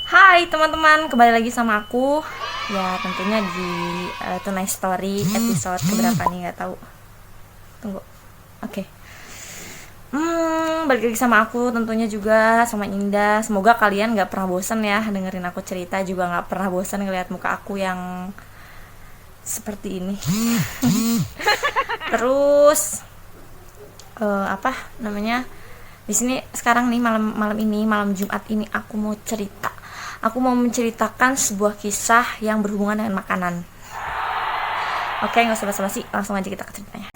Hai teman-teman, kembali lagi sama aku. Ya tentunya di Tonight Story episode keberapa nih, nggak tahu. Tunggu. Oke. Balik lagi sama aku tentunya juga sama Indah. Semoga kalian nggak pernah bosan ya dengerin aku cerita, juga nggak pernah bosan ngeliat muka aku yang seperti ini. Terus apa namanya? Di sini sekarang nih malam Jumat ini aku mau cerita. Aku mau menceritakan sebuah kisah yang berhubungan dengan makanan. Oke, nggak usah basa-basi, langsung aja kita ke ceritanya.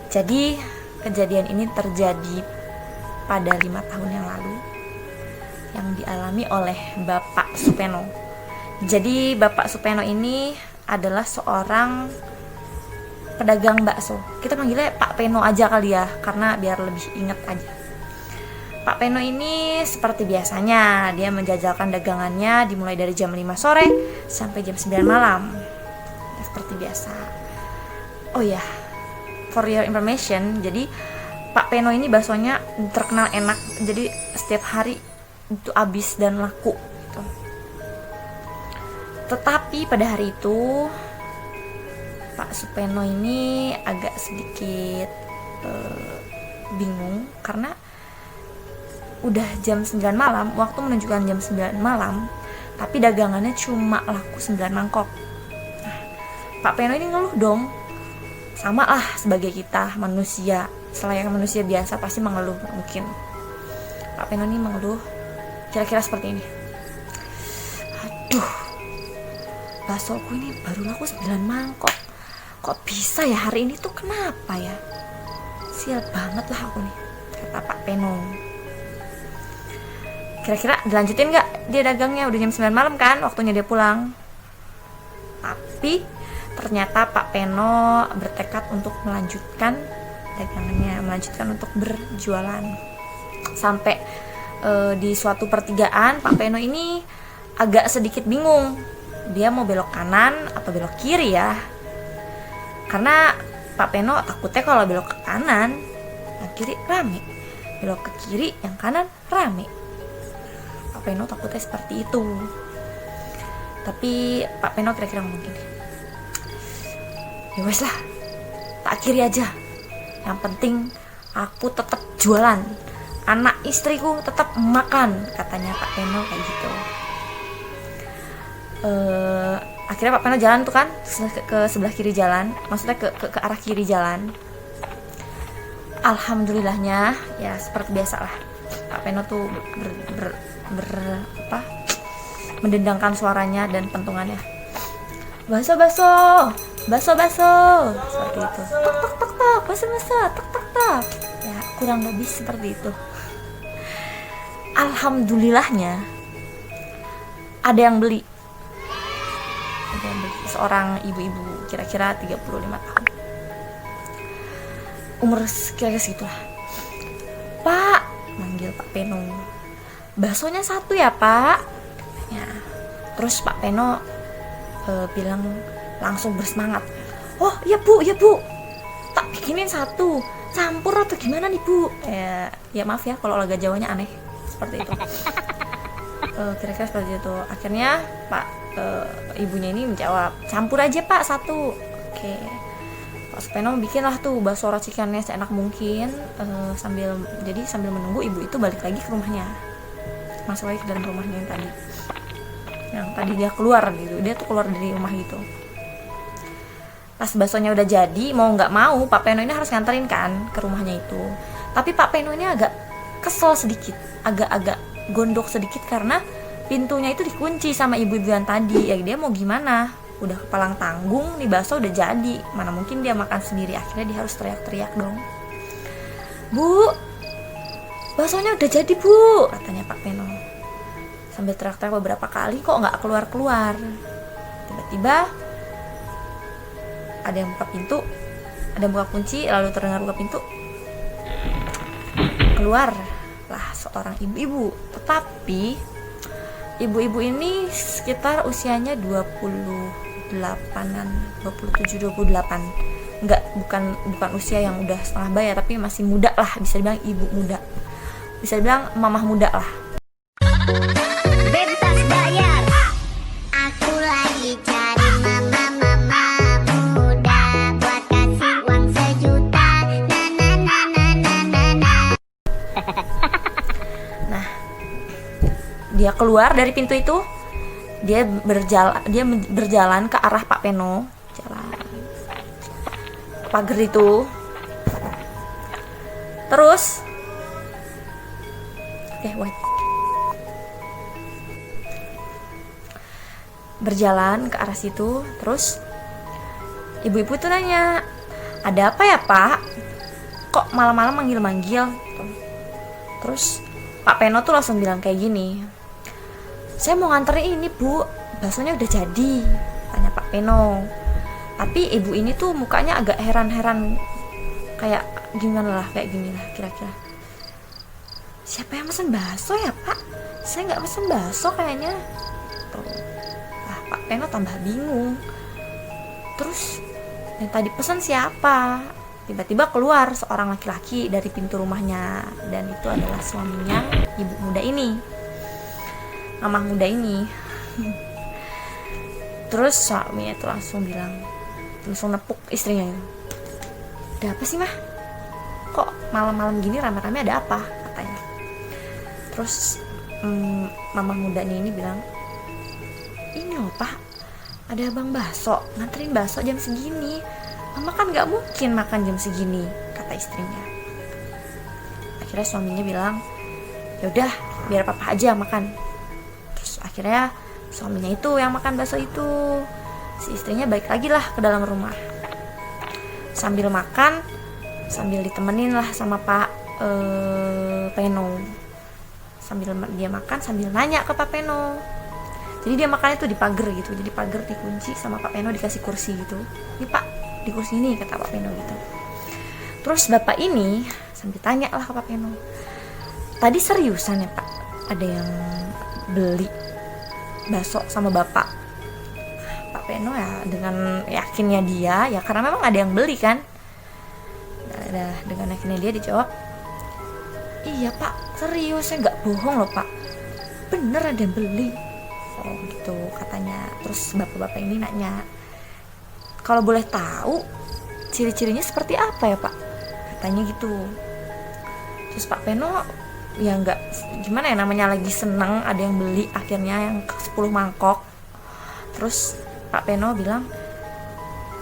Jadi kejadian ini terjadi pada 5 tahun yang lalu, yang dialami oleh Bapak Supeno. Jadi Bapak Supeno ini adalah seorang pedagang bakso. Kita panggilnya Pak Peno aja kali ya, karena biar lebih inget aja. Pak Peno ini seperti biasanya, dia menjajalkan dagangannya dimulai dari jam 5 sore sampai jam 9 malam. Ya, seperti biasa. Oh ya, for your information, jadi Pak Peno ini baksonya terkenal enak. Jadi setiap hari itu habis dan laku gitu. Tetapi pada hari itu Pak Supeno ini agak sedikit bingung karena udah jam 9 malam, waktu menunjukkan jam 9 malam, tapi dagangannya cuma laku 9 mangkok. Nah, Pak Peno ini ngeluh dong. Sama lah sebagai kita manusia, selayaknya manusia biasa pasti mengeluh mungkin. Pak Peno ini mengeluh kira-kira seperti ini. Aduh, baksoku ini baru laku 9 mangkok. Kok bisa ya hari ini tuh, kenapa ya? Sial banget lah aku nih, kata Pak Peno. Kira-kira dilanjutin gak dia dagangnya? Udah jam 9 malam kan, waktunya dia pulang. Tapi ternyata Pak Peno bertekad untuk melanjutkan dagangannya, melanjutkan untuk berjualan. Sampai di suatu pertigaan Pak Peno ini agak sedikit bingung. Dia mau belok kanan atau belok kiri ya? Karena Pak Peno takutnya kalau belok ke kanan, yang kiri rame. Belok ke kiri, yang kanan rame. Pak Peno takutnya seperti itu. Tapi Pak Peno kira-kira ngomong gini, ya wes lah, tak kiri aja. Yang penting aku tetap jualan, anak istriku tetap makan, katanya Pak Peno kayak gitu. Akhirnya Pak Peno jalan tuh kan ke sebelah kiri jalan, maksudnya ke arah kiri jalan. Alhamdulillahnya ya seperti biasa lah, Pak Peno tuh mendendangkan suaranya dan pentungannya. Baso seperti itu. Tok baso tok. Ya kurang lebih seperti itu. Alhamdulillahnya ada yang beli. Seorang ibu-ibu kira-kira 35 tahun, umur kira-kira segitulah. Pak, manggil Pak Peno, baksonya 1 ya Pak ya. Terus Pak Peno bilang langsung bersemangat, oh ya bu, tak bikinin 1, campur atau gimana nih bu? Ya maaf ya kalau laga Jawanya aneh seperti itu. Kira-kira seperti itu. Akhirnya Pak ibunya ini menjawab, campur aja Pak 1. Oke. Pak Supeno bikinlah tuh bakso racikannya seenak mungkin, sambil menunggu ibu itu balik lagi ke rumahnya, masuk lagi ke dalam rumahnya yang tadi dia keluar gitu. Dia tuh keluar dari rumah gitu. Pas baksonya udah jadi, mau nggak mau Pak Peno ini harus nganterin kan ke rumahnya itu. Tapi Pak Peno ini agak kesel sedikit, agak gondok sedikit karena pintunya itu dikunci sama ibu-ibu yang tadi. Ya dia mau gimana, udah kepalang tanggung nih, bakso udah jadi, mana mungkin dia makan sendiri. Akhirnya dia harus teriak-teriak dong, bu, baksonya udah jadi bu, katanya Pak Peno sambil teriak-teriak beberapa kali, kok nggak keluar-keluar. Tiba-tiba ada yang buka pintu, ada yang buka kunci, lalu terdengar buka pintu, keluar lah seorang ibu-ibu. Tetapi ibu-ibu ini sekitar usianya 28 28-an, 27-28. Bukan usia yang udah setengah baya, tapi masih muda lah, bisa dibilang ibu muda, bisa dibilang mamah muda lah. Bebas bayar. Aku lagi cari mama muda buat kasih uang 1 juta. Nah, dia keluar dari pintu itu, dia berjalan ke arah Pak Peno, jalan pagar itu. Terus berjalan ke arah situ. Terus ibu-ibu tuh nanya, ada apa ya Pak? Kok malam-malam manggil-manggil? Terus Pak Peno tuh langsung bilang kayak gini, saya mau nganterin ini Bu, baksonya udah jadi, tanya Pak Peno. Tapi ibu ini tuh mukanya agak heran-heran, kayak gimana lah, kayak gini lah kira-kira. Siapa yang pesen bakso ya Pak? Saya nggak pesen bakso kayaknya. Tuh. Nah, Pak Peno tambah bingung. Terus yang tadi pesan siapa? Tiba-tiba keluar seorang laki-laki dari pintu rumahnya, dan itu adalah suaminya ibu muda ini, mamah muda ini. Terus suaminya itu langsung nepuk istrinya itu. Ada apa sih mah? Kok malam-malam gini rame-rame, ada apa? Katanya. Terus mamah mudanya ini bilang, ini loh Pak, ada abang bakso nganterin bakso jam segini. Mama kan gak mungkin makan jam segini, kata istrinya. Akhirnya suaminya bilang, yaudah biar papa aja makan. Terus akhirnya suaminya itu yang makan bakso itu. Si istrinya balik lagi lah ke dalam rumah. Sambil makan, sambil ditemenin lah sama Pak Peno. Sambil dia makan, sambil nanya ke Pak Peno. Jadi dia makannya tuh di pagar gitu. Jadi pagar dikunci, sama Pak Peno dikasih kursi gitu. Ini Pak, di kursi ini, kata Pak Peno gitu. Terus bapak ini sambil tanya lah ke Pak Peno, tadi seriusan ya Pak, ada yang beli bakso sama bapak? Pak Peno ya dengan yakinnya dia, ya karena memang ada yang beli kan. Dengan yakinnya dia dijawab, iya Pak, serius, saya nggak bohong loh Pak, bener ada yang beli. Oh gitu katanya. Terus bapak-bapak ini nanya, kalau boleh tahu ciri-cirinya seperti apa ya Pak? Katanya gitu. Terus Pak Peno ya nggak gimana ya, namanya lagi seneng ada yang beli akhirnya yang 10 mangkok. Terus Pak Peno bilang,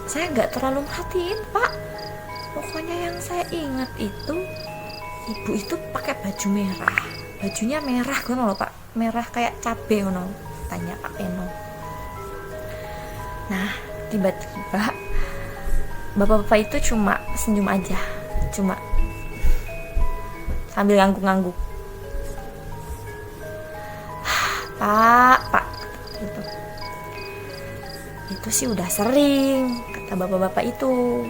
saya nggak terlalu merhatiin Pak, pokoknya yang saya ingat itu ibu itu pakai baju merah, bajunya merah gono loh Pak, merah kayak cabe gono, tanya Pak Peno. Nah tiba-tiba bapak-bapak itu cuma senyum aja, cuma sambil ngangguk-ngangguk. Pak gitu. Itu sih udah sering, kata bapak-bapak itu.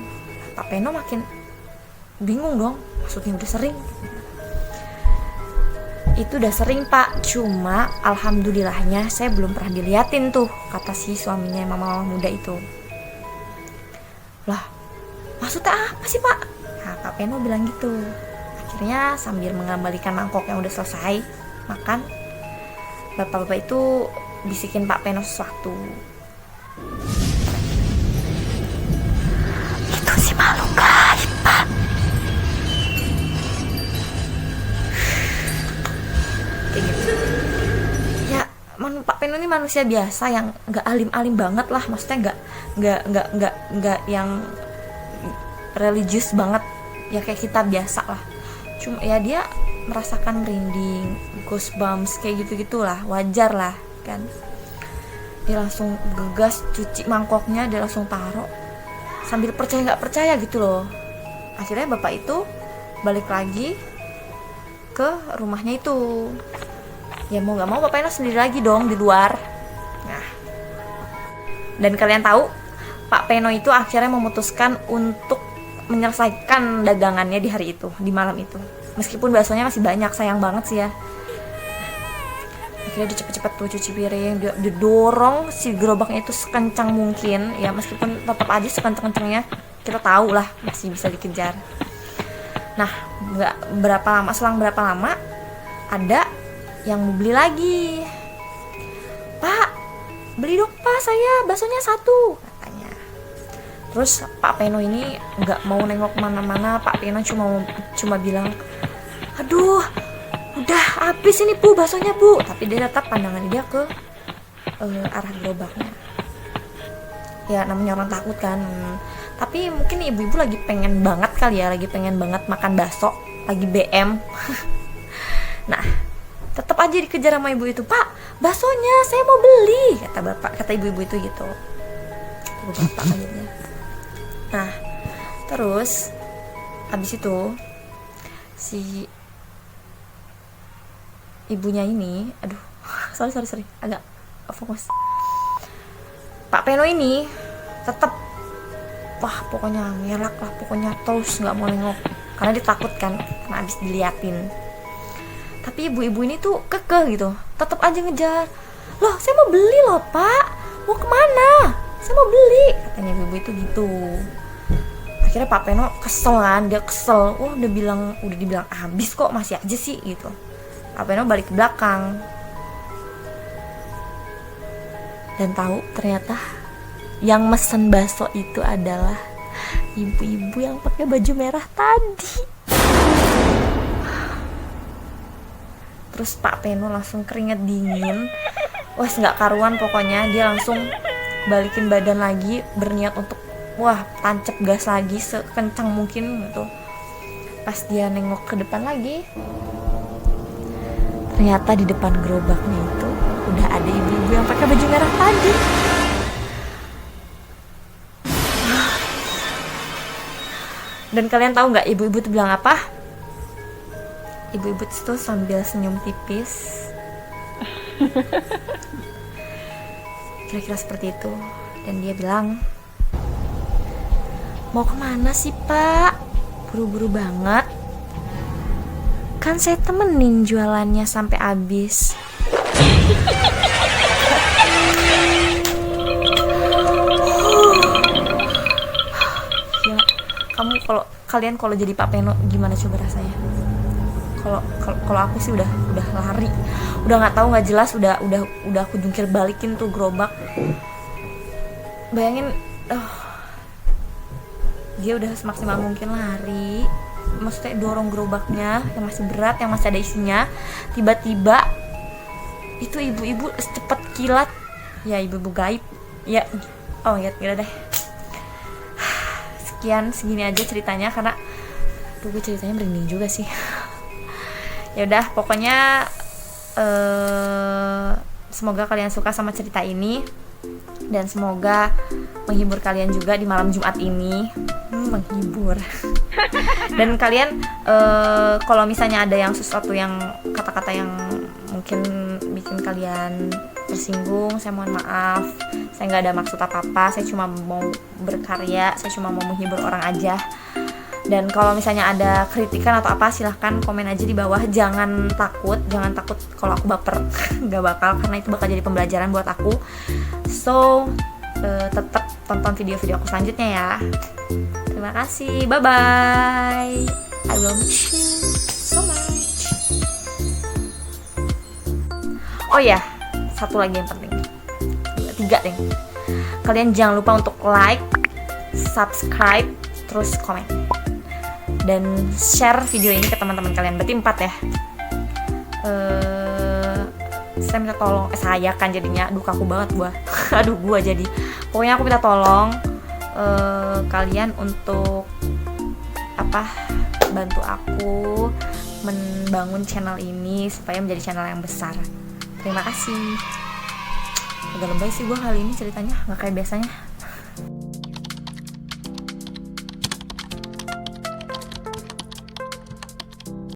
Pak Peno makin bingung dong, maksudnya udah sering? Itu udah sering Pak, cuma alhamdulillahnya saya belum pernah diliatin tuh, kata si suaminya mama muda itu. Lah, maksudnya apa sih Pak? Nah, Pak Peno bilang gitu. Akhirnya sambil mengembalikan mangkok yang udah selesai makan, bapak-bapak itu bisikin Pak Peno sesuatu. Itu si makhluk gaib Pak. Kayak gitu. Ya, Pak Peno ini manusia biasa yang nggak alim-alim banget lah, maksudnya nggak yang religius banget, ya kayak kita biasa lah. Cuma ya dia merasakan merinding, goosebumps kayak gitu-gitulah, wajar lah kan. Dia langsung gegas cuci mangkoknya, dia langsung taruh sambil percaya nggak percaya gitu loh. Akhirnya bapak itu balik lagi ke rumahnya itu. Ya mau nggak mau bapaknya sendiri lagi dong di luar. Nah, dan kalian tahu Pak Peno itu akhirnya memutuskan untuk menyelesaikan dagangannya di hari itu, di malam itu. Meskipun baksonya masih banyak, sayang banget sih ya. Akhirnya dia cepet-cepet tuh cuci piring, dia dorong si gerobaknya itu sekencang mungkin ya, meskipun tetap aja sekencang-kencangnya kita tahu lah masih bisa dikejar. Nah, selang berapa lama ada yang mau beli lagi. Pak, beli dong Pak, saya baksonya 1, katanya. Terus Pak Peno ini nggak mau nengok mana-mana. Pak Peno cuma bilang, aduh, udah habis ini Bu baksonya Bu. Tapi dia tetap pandangan dia ke arah gerobaknya. Ya namanya orang takut kan. Tapi mungkin ibu-ibu lagi pengen banget kali ya, lagi pengen banget makan bakso, lagi BM. Nah, tetap aja dikejar sama ibu itu. Pak, baksonya saya mau beli, kata ibu-ibu itu gitu. Ibu bapak akhirnya. Nah, terus habis itu si ibunya ini, aduh, sorry, agak fokus. Pak Peno ini tetap, wah pokoknya ngelak lah, pokoknya terus nggak mau nengok karena dia takut kan, karena habis diliatin. Tapi ibu-ibu ini tuh kekeh gitu, tetap aja ngejar. Loh, saya mau beli loh Pak, mau kemana? Saya mau beli, katanya ibu-ibu itu gitu. Akhirnya Pak Peno kesel kan, dia kesel. Wah, udah dibilang habis kok masih aja sih gitu. Pak Peno balik ke belakang dan tahu ternyata yang mesen bakso itu adalah ibu-ibu yang pakai baju merah tadi. Terus Pak Peno langsung keringet dingin. Wah, nggak karuan pokoknya. Dia langsung balikin badan lagi, berniat untuk tancap gas lagi sekencang mungkin gitu. Pas dia nengok ke depan lagi, ternyata di depan gerobaknya itu udah ada ibu-ibu yang pakai baju merah tadi. Dan kalian tahu nggak ibu-ibu itu bilang apa? Ibu-ibu itu sambil senyum tipis, kira-kira seperti itu. Dan dia bilang, mau kemana sih Pak? Buru-buru banget. Kan saya temenin jualannya sampai habis. Gila, kalian kalau jadi Pak Peno gimana coba rasanya? Kalau aku sih udah lari, udah nggak tahu, nggak jelas, udah aku jungkir balikin tuh gerobak. Bayangin, dia udah semaksimal mungkin lari, maksudnya dorong gerobaknya yang masih berat, yang masih ada isinya. Tiba-tiba itu ibu-ibu secepat kilat, ya ibu-ibu gaib, ya, gila deh. Segini aja ceritanya, karena gue ceritanya merinding juga sih. Ya udah, pokoknya semoga kalian suka sama cerita ini dan semoga menghibur kalian juga di malam Jumat ini. Menghibur. Dan kalian kalau misalnya ada yang sesuatu yang kata-kata yang mungkin bikin kalian tersinggung, saya mohon maaf. Saya nggak ada maksud apa-apa, saya cuma mau berkarya, saya cuma mau menghibur orang aja. Dan kalau misalnya ada kritikan atau apa, silahkan komen aja di bawah. Jangan takut kalau aku baper. Gak bakal, karena itu bakal jadi pembelajaran buat aku. So, tetap tonton video-video aku selanjutnya ya. Terima kasih, bye-bye. I will miss you so much. Oh ya, satu lagi yang penting. 3 deh. Kalian jangan lupa untuk like, subscribe, terus komen. Dan share video ini ke teman-teman kalian. Berarti 4 ya. Saya minta tolong, saya kan jadinya, aduh kaku banget gua. Aduh gua jadi. Pokoknya aku minta tolong kalian untuk bantu aku membangun channel ini supaya menjadi channel yang besar. Terima kasih. Agak lebay sih gua kali ini ceritanya, nggak kayak biasanya.